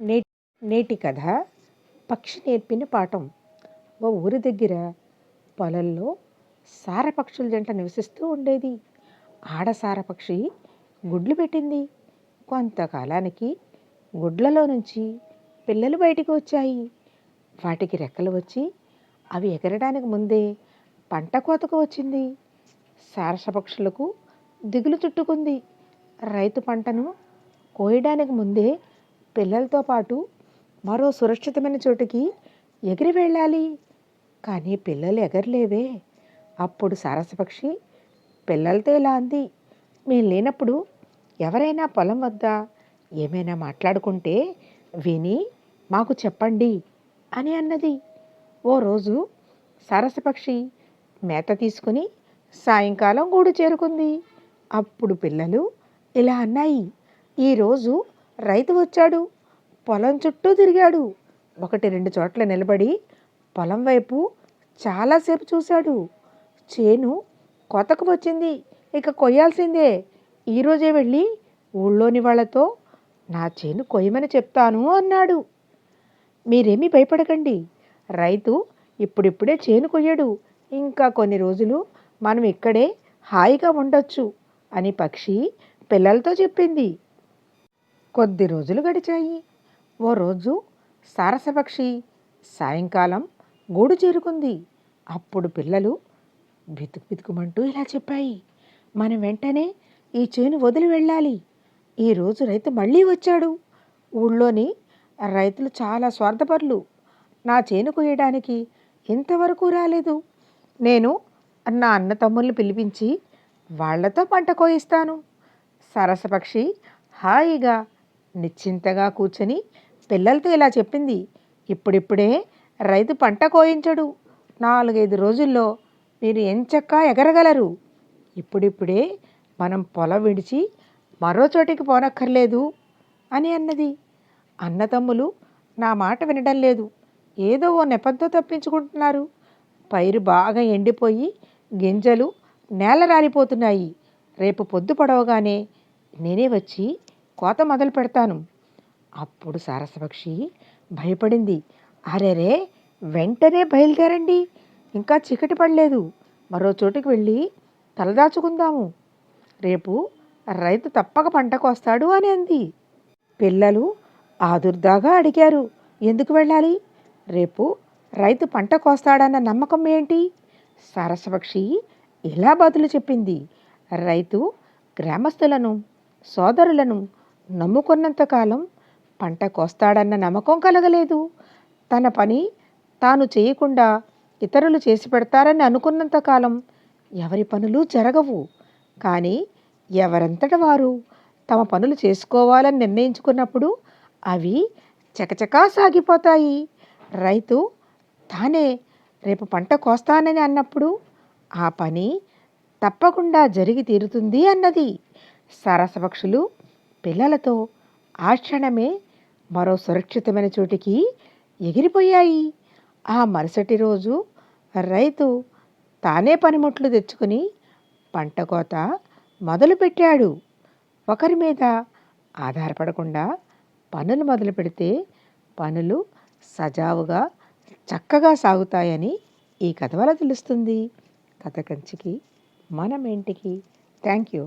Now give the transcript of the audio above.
నే నేటి కథ పక్షి నేర్పిన పాఠం. ఓ ఊరి దగ్గర పొలంలో సారపక్షుల జంట నివసిస్తూ ఉండేది. ఆడ సారపక్షి గుడ్లు పెట్టింది. కొంతకాలానికి గుడ్లలో నుంచి పిల్లలు బయటికి వచ్చాయి. వాటికి రెక్కలు వచ్చి అవి ఎగరడానికి ముందే పంట కోతకు వచ్చింది. సారసపక్షులకు దిగులు చుట్టుకుంది. రైతు పంటను కోయడానికి ముందే పిల్లలతో పాటు మరో సురక్షితమైన చోటుకి ఎగిరి వెళ్ళాలి. కానీ పిల్లలు ఎగరలేవే. అప్పుడు సారసపక్షి పిల్లలతో ఇలా అంది, మేము లేనప్పుడు ఎవరైనా పొలం వద్ద ఏమైనా మాట్లాడుకుంటే విని మాకు చెప్పండి అని అన్నది. ఓ రోజు సారసపక్షి మేత తీసుకుని సాయంకాలం గూడు చేరుకుంది. అప్పుడు పిల్లలు ఇలా అన్నాయి, ఈరోజు రైతు వచ్చాడు, పొలం చుట్టూ తిరిగాడు, 1-2 చోట్ల నిలబడి పొలం వైపు చాలాసేపు చూశాడు. చేను కోతకు వచ్చింది, ఇక కొయ్యాల్సిందే. ఈరోజే వెళ్ళి ఊళ్ళోని వాళ్ళతో నా చేను కొయ్యమని చెప్తాను అన్నాడు. మీరేమీ భయపడకండి, రైతు ఇప్పుడిప్పుడే చేను కొయ్యడు, ఇంకా కొన్ని రోజులు మనం ఇక్కడే హాయిగా ఉండొచ్చు అని పక్షి పిల్లలతో చెప్పింది. కొద్ది రోజులు గడిచాయి. ఓ రోజు సారసపక్షి సాయంకాలం గూడు చేరుకుంది. అప్పుడు పిల్లలు బితుకుమంటూ ఇలా చెప్పాయి, మనం వెంటనే ఈ చేను వదిలి వెళ్ళాలి. ఈరోజు రైతు మళ్ళీ వచ్చాడు. ఊళ్ళోని రైతులు చాలా స్వార్థపరులు. నా చేను కొయ్యడానికి ఇంతవరకు రాలేదు. నేను నా అన్న తమ్ముల్ని పిలిపించి వాళ్లతో పంట కోయిస్తాను. సరసపక్షి హాయిగా నిశ్చింతగా కూర్చొని పిల్లలతో ఇలా చెప్పింది, ఇప్పుడిప్పుడే రైతు పంట కోయించడు, 4-5 రోజుల్లో మీరు ఎంచక్కా ఎగరగలరు. ఇప్పుడిప్పుడే మనం పొలం విడిచి మరో చోటికి పోనక్కర్లేదు అని అన్నది. అన్నతమ్ములు నా మాట వినడం లేదు, ఏదో ఓ నెపంతో తప్పించుకుంటున్నారు. పైరు బాగా ఎండిపోయి గింజలు నేల రాలిపోతున్నాయి. రేపు పొద్దు పడవగానే నేనే వచ్చి కోత మొదలు పెడతాను. అప్పుడు సారసపక్షి భయపడింది. అరెరే, వెంటనే బయలుదేరండి, ఇంకా చీకటి పడలేదు, మరో చోటుకి వెళ్ళి తలదాచుకుందాము. రేపు రైతు తప్పక పంట కోస్తాడు అని అంది. పిల్లలు ఆదుర్దాగా అడిగారు, ఎందుకు వెళ్ళాలి? రేపు రైతు పంట కోస్తాడన్న నమ్మకం ఏంటి? సారసపక్షి ఇలా బదులు చెప్పింది, రైతు గ్రామస్తులను సోదరులను నమ్ముకున్నంతకాలం పంట కోస్తాడన్న నమ్మకం కలగలేదు. తన పని తాను చేయకుండా ఇతరులు చేసి పెడతారని అనుకున్నంతకాలం ఎవరి పనులు జరగవు. కానీ ఎవరంతట వారు తమ పనులు చేసుకోవాలని నిర్ణయించుకున్నప్పుడు అవి చకచకా సాగిపోతాయి. రైతు తానే రేపు పంట కోస్తానని అన్నప్పుడు ఆ పని తప్పకుండా జరిగి తీరుతుంది అన్నది. సరసపక్షులు పిల్లలతో ఆ క్షణమే మరో సురక్షితమైన చోటికి ఎగిరిపోయాయి. ఆ మరుసటి రోజు రైతు తానే పనిముట్లు తెచ్చుకుని పంట కోత మొదలుపెట్టాడు. ఒకరి మీద ఆధారపడకుండా పనులు మొదలు పెడితే పనులు సజావుగా చక్కగా సాగుతాయని ఈ కథ వల్ల తెలుస్తుంది. కథ కంచికి మనమేంటికి. Thank you.